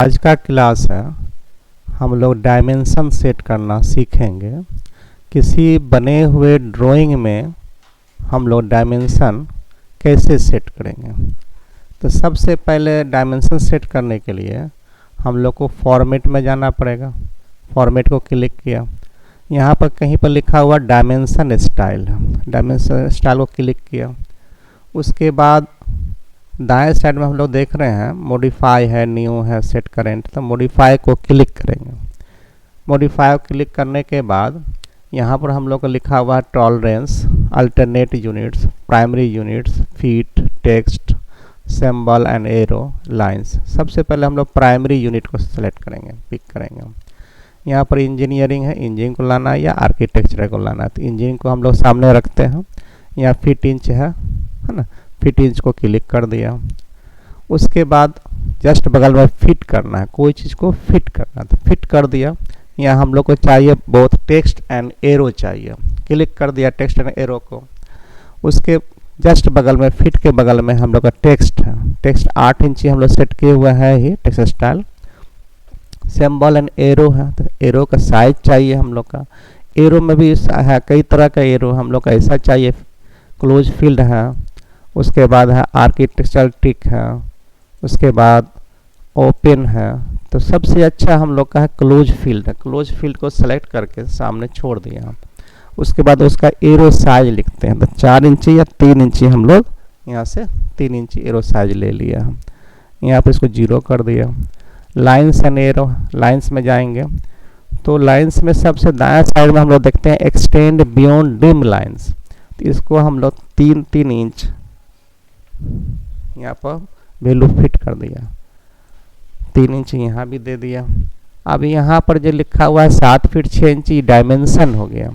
आज का क्लास है हम लोग डायमेंशन सेट करना सीखेंगे। किसी बने हुए ड्राइंग में हम लोग डायमेंशन कैसे सेट करेंगे। तो सबसे पहले डायमेंशन सेट करने के लिए हम लोग को फॉर्मेट में जाना पड़ेगा। फॉर्मेट को क्लिक किया, यहाँ पर कहीं पर लिखा हुआ डायमेंशन स्टाइल है। डायमेंशन स्टाइल को क्लिक किया, उसके बाद दाएं साइड में हम लोग देख रहे हैं मॉडिफाई है, न्यू है, सेट करेंट। तो मॉडिफाई को क्लिक करेंगे। मॉडिफाई को क्लिक करने के बाद यहाँ पर हम लोग को लिखा हुआ है tolerance, alternate units, primary units, feet, text, symbol and arrow, lines. सबसे पहले हम लोग प्राइमरी यूनिट को सेलेक्ट करेंगे, पिक करेंगे। यहाँ पर इंजीनियरिंग है, इंजीनियरिंग को लाना है या आर्किटेक्चर को लाना है। तो इंजीनियरिंग को हम लोग सामने रखते हैं। यहाँ फीट इंच है ना, फिट इंच को क्लिक कर दिया। उसके बाद जस्ट बगल में फिट करना है, कोई चीज़ को फिट करना है तो फिट कर दिया। यहाँ हम लोग को चाहिए बोथ टेक्स्ट एंड एरो चाहिए, क्लिक कर दिया टेक्स्ट एंड एरो को। उसके जस्ट बगल में फिट के बगल में हम लोग का टेक्स्ट है। टेक्स्ट 8 इंची हम लोग सेट किए हुए हैं ही, text style. Symbol and arrow है, तो एरो का साइज चाहिए हम लोग का। एरो में भी है कई तरह का एरो, हम लोग का ऐसा चाहिए, क्लोज फील्ड है। उसके बाद है आर्किटेक्चरल टिक है, उसके बाद ओपन है। तो सबसे अच्छा हम लोग का है क्लोज फील्ड है। क्लोज फील्ड को सेलेक्ट करके सामने छोड़ दिया। उसके बाद उसका एरो साइज लिखते हैं, तो 4 इंची या 3 इंची हम लोग यहाँ से 3 इंची एरो साइज ले लिया हम। यहाँ पर इसको 0 कर दिया। लाइन्स एंड एरो, लाइन्स में जाएंगे तो लाइन्स में सबसे दाएं साइड में हम लोग देखते हैं एक्सटेंड बियॉन्ड डिम लाइन्स। तो इसको हम लोग 3-3 इंच यहाँ पर वैल्यू फिट कर दिया। 3 इंच यहाँ भी दे दिया। अब यहाँ पर जो लिखा हुआ है 7 फीट 6 इंची डायमेंशन हो गया।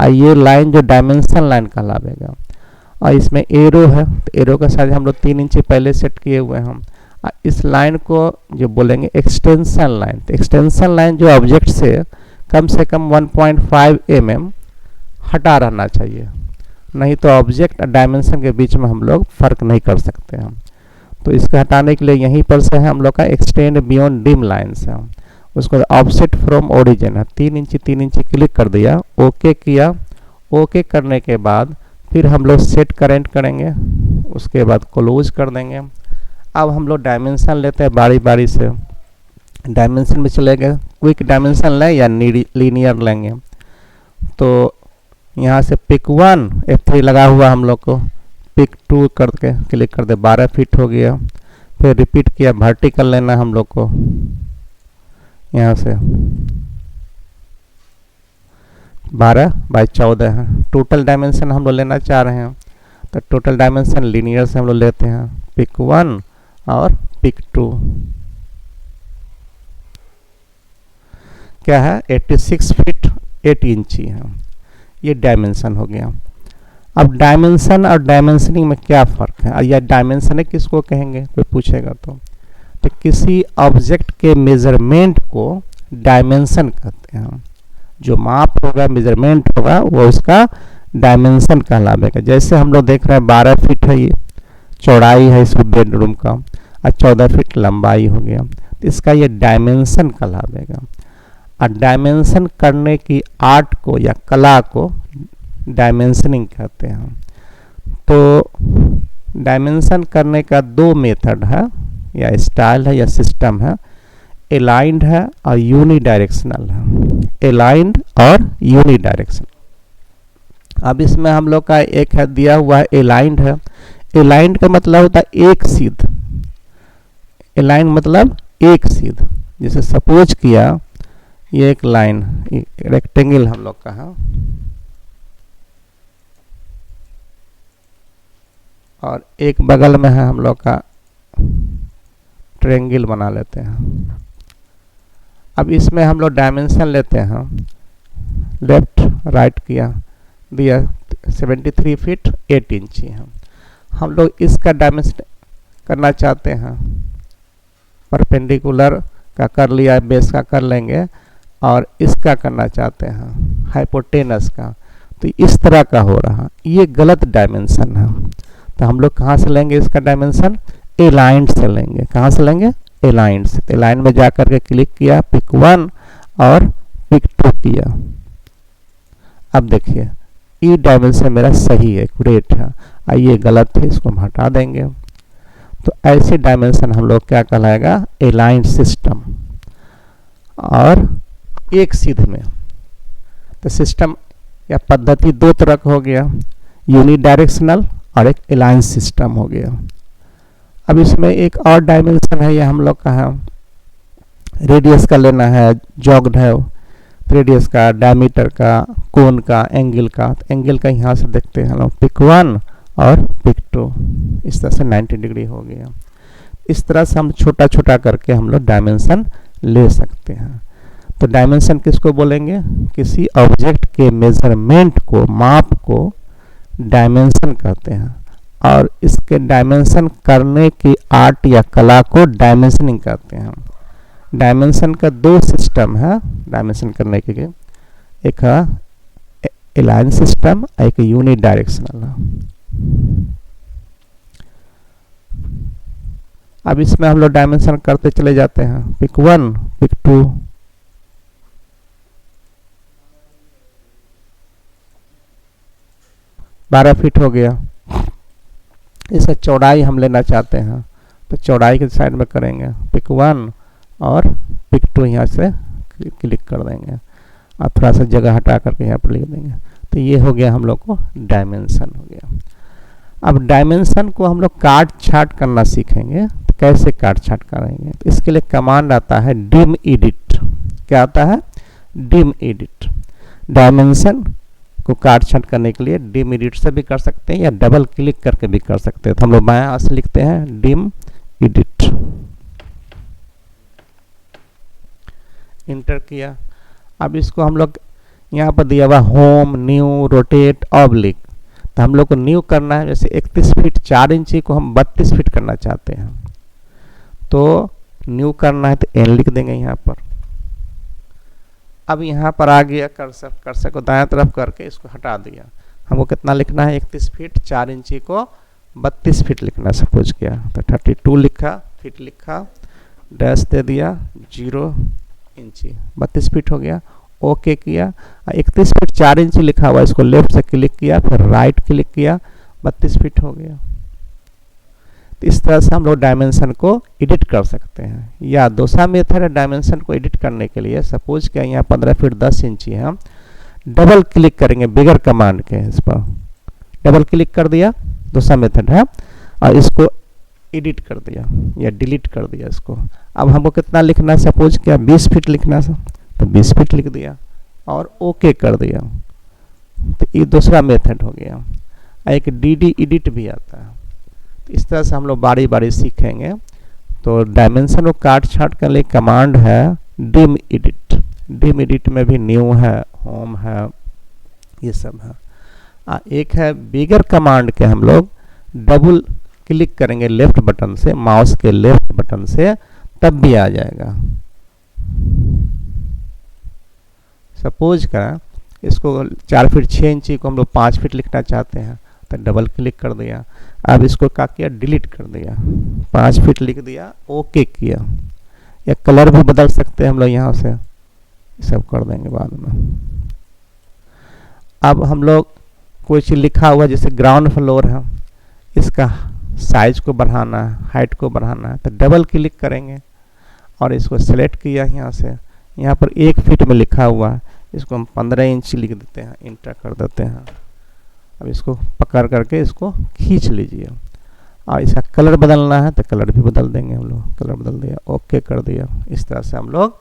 और ये लाइन जो डायमेंशन लाइन कहलावेगा। और इसमें एरो है, तो एरो का साइज हम लोग 3 इंची पहले सेट किए हुए हैं। इस लाइन को जो बोलेंगे एक्सटेंशन लाइन। तो एक्सटेंशन लाइन जो ऑब्जेक्ट से कम 1.5 mm हटा रहना चाहिए, नहीं तो ऑब्जेक्ट और डायमेंशन के बीच में हम लोग फर्क नहीं कर सकते हैं। तो इसको हटाने के लिए यहीं पर से है हम लोग का एक्सटेंड बियॉन्ड डिम लाइन्स है। उसको ऑफसेट फ्रॉम ओरिजिन है, 3 इंची क्लिक कर दिया, ओके किया। ओके करने के बाद फिर हम लोग सेट करेंट करेंगे, उसके बाद क्लोज कर देंगे। अब हम लोग डायमेंशन लेते हैं बारी बारी से। डायमेंशन में चले गए, क्विक डायमेंशन लें या लीनियर लेंगे। तो यहाँ से पिक 1 F3 लगा हुआ हम लोग को, पिक 2 करके क्लिक कर दे, 12 फीट हो गया। फिर रिपीट किया, वर्टिकल लेना हम लोग को। यहाँ से 12/14 है। टोटल डायमेंशन हम लोग लेना चाह रहे हैं, तो टोटल डायमेंशन लीनियर से हम लोग लेते हैं, पिक 1 और पिक 2 क्या है 86 फीट 8 इंची है। ये डायमेंशन हो गया। अब डायमेंशन और डायमेंशनिंग में क्या फ़र्क है, या डायमेंशन किसको कहेंगे कोई पूछेगा तो किसी ऑब्जेक्ट के मेजरमेंट को डायमेंशन कहते हैं। जो माप होगा, मेजरमेंट होगा, वो उसका डायमेंशन कहलावेगा। जैसे हम लोग देख रहे हैं 12 फीट है, ये चौड़ाई है इस बेडरूम का, और 14 फीट लंबाई हो गया, तो इसका ये डायमेंशन कहलावेगा। और डायमेंशन करने की आर्ट को या कला को डायमेंशनिंग कहते हैं। तो डायमेंशन करने का 2 मेथड है, या स्टाइल है या सिस्टम है। अलाइंड है और यूनिडायरेक्शनल है। अलाइंड और यूनिडायरेक्शनल। अब इसमें हम लोग का एक है दिया हुआ है अलाइंड है। अलाइंड का मतलब होता है एक सीध। अलाइंड मतलब एक सीध। जैसे सपोज किया ये एक लाइन, रेक्टेंगल हम लोग का है, और एक बगल में है हम लोग का ट्रायंगल बना लेते हैं। अब इसमें हम लोग डायमेंशन लेते हैं, लेफ्ट राइट किया, दिया 73 फीट 8 इंची है। हम लोग इसका डायमेंशन करना चाहते हैं, परपेंडिकुलर का कर लिया, बेस का कर लेंगे, और इसका करना चाहते हैं हाइपोटेनस का, तो इस तरह का हो रहा, ये गलत डायमेंशन है। तो हम लोग कहाँ से लेंगे इसका डायमेंशन, अलाइंड से लेंगे। कहाँ से लेंगे, अलाइंड से, तो अलाइन में जाकर के क्लिक किया, पिक 1 और पिक 2 किया। अब देखिए ई डायमेंशन मेरा सही है, एक्यूरेट है। ये गलत है, इसको हम हटा देंगे। तो ऐसे डायमेंशन हम लोग क्या कहलाएगा, अलाइंड सिस्टम। और एक सीध में तो सिस्टम या पद्धति दो तरह का हो गया, यूनिडायरेक्शनल और एक अलाइन सिस्टम हो गया। अब इसमें एक और डायमेंशन है, ये हम लोग का है, रेडियस का लेना है, जॉग्ड है, रेडियस का, डायमीटर का, कोन का, एंगल का। तो एंगल का यहाँ से देखते हैं हम लोग, पिक 1 और पिक 2, इस तरह से 90 डिग्री हो गया। इस तरह से हम छोटा छोटा करके हम लोग डायमेंशन ले सकते हैं। तो डायमेंशन किसको बोलेंगे, किसी ऑब्जेक्ट के मेजरमेंट को, माप को डायमेंशन कहते हैं। और इसके डायमेंशन करने की आर्ट या कला को डायमेंशनिंग कहते हैं। डायमेंशन का दो सिस्टम है डायमेंशन करने के लिए, एक है अलाइन सिस्टम, एक यूनिडायरेक्शनल है। अब इसमें हम लोग डायमेंशन करते चले जाते हैं, पिक 1, पिक 2, बारह फीट हो गया। इसका चौड़ाई हम लेना चाहते हैं, तो चौड़ाई के साइड में करेंगे, पिक 1 और पिक 2 यहाँ से क्लिक कर देंगे और थोड़ा सा जगह हटा करके यहाँ पर लिख देंगे। तो ये हो गया हम लोग को डायमेंशन हो गया। अब डायमेंशन को हम लोग काट छाट करना सीखेंगे। तो कैसे काट छाट करेंगे, तो इसके लिए कमांड आता है डिम एडिट। क्या आता है, डिम एडिट। डायमेंशन को काट छाट करने के लिए डिम एडिट से भी कर सकते हैं या डबल क्लिक करके भी कर सकते हैं। तो हम लोग बाएं हाथ से लिखते हैं डिम एडिट, इंटर किया। अब इसको हम लोग यहाँ पर दिया हुआ होम, न्यू, रोटेट, ऑब्लिक। तो हम लोग को न्यू करना है, जैसे 31 फीट 4 इंची को हम 32 फीट करना चाहते हैं, तो न्यू करना है तो एन लिख देंगे यहाँ पर। अब यहाँ पर आ गया कर्सर, कर्सर को दाएं तरफ करके इसको हटा दिया। हमको कितना लिखना है, 31 फीट 4 इंची को 32 फीट लिखना सपोज किया। तो 32 लिखा, फीट लिखा, डैश दे दिया, 0 इंची, 32 फीट हो गया। ओके किया। 31 फीट 4 इंची लिखा हुआ, इसको लेफ्ट से क्लिक किया, फिर राइट क्लिक किया, 32 फीट हो गया। तो इस तरह से हम लोग डायमेंशन को एडिट कर सकते हैं। या दूसरा मेथड है डायमेंशन को एडिट करने के लिए, सपोज क्या यहाँ 15 फीट 10 इंची है, हम डबल क्लिक करेंगे बिगर कमांड के, इस पर डबल क्लिक कर दिया, दूसरा मेथड है, और इसको एडिट कर दिया या डिलीट कर दिया इसको। अब हमको कितना लिखना है, सपोज क्या 20 फीट लिखना है, तो 20 फीट लिख दिया और ओके कर दिया। तो ये दूसरा मेथड हो गया। एक डी एडिट भी आता है। तो इस तरह से हम लोग बारी बारी सीखेंगे। तो डायमेंशन को काट छाट के लिए कमांड है डिम एडिट। डिम एडिट में भी न्यू है, होम है, ये सब है। एक है बिगर कमांड के, हम लोग डबल क्लिक करेंगे लेफ्ट बटन से, माउस के लेफ्ट बटन से, तब भी आ जाएगा। सपोज करें इसको 4 फीट 6 इंची को हम लोग 5 फीट लिखना चाहते हैं, तो डबल क्लिक कर दिया। अब इसको क्या किया, डिलीट कर दिया, 5 फीट लिख दिया, ओके किया। या कलर भी बदल सकते हैं हम लोग यहाँ से, सब कर देंगे बाद में। अब हम लोग कोई चीज़ लिखा हुआ जैसे ग्राउंड फ्लोर है, इसका साइज को बढ़ाना है, हाइट को बढ़ाना है, तो डबल क्लिक करेंगे और इसको सेलेक्ट किया यहाँ से। यहाँ पर 1 फीट में लिखा हुआ है, इसको हम 15 इंच लिख देते हैं, इंटर कर देते हैं। अब इसको पकड़ करके इसको खींच लीजिए और इसका कलर बदलना है तो कलर भी बदल देंगे हम लोग, कलर बदल दिया, ओके कर दिया। इस तरह से हम लोग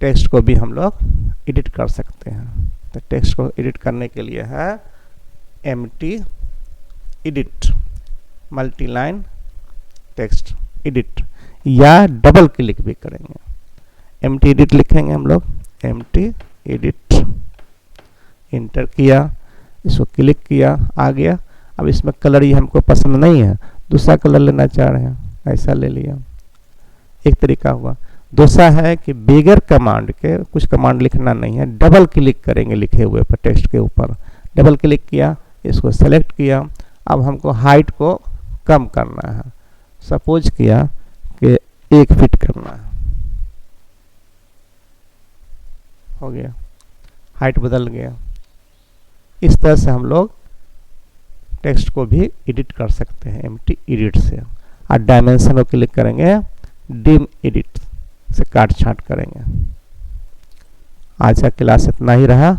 टेक्स्ट को भी हम लोग एडिट कर सकते हैं। तो टेक्स्ट को एडिट करने के लिए है empty edit, multi line text edit, या डबल क्लिक भी करेंगे। एम्प्टी एडिट लिखेंगे हम लोग, एम्प्टी एडिट, इंटर किया, इसको क्लिक किया, आ गया। अब इसमें कलर ये हमको पसंद नहीं है, दूसरा कलर लेना चाह रहे हैं, ऐसा ले लिया, एक तरीका हुआ। दूसरा है कि बिगर कमांड के, कुछ कमांड लिखना नहीं है, डबल क्लिक करेंगे लिखे हुए पर, टेक्स्ट के ऊपर डबल क्लिक किया, इसको सेलेक्ट किया। अब हमको हाइट को कम करना है, सपोज किया के 1 फिट करना है। हो गया, हाइट बदल गया। इस तरह से हम लोग टेक्स्ट को भी एडिट कर सकते हैं एम्प्टी एडिट से। और डायमेंशन को क्लिक करेंगे, डिम एडिट से काट छांट करेंगे। आज का क्लास इतना ही रहा।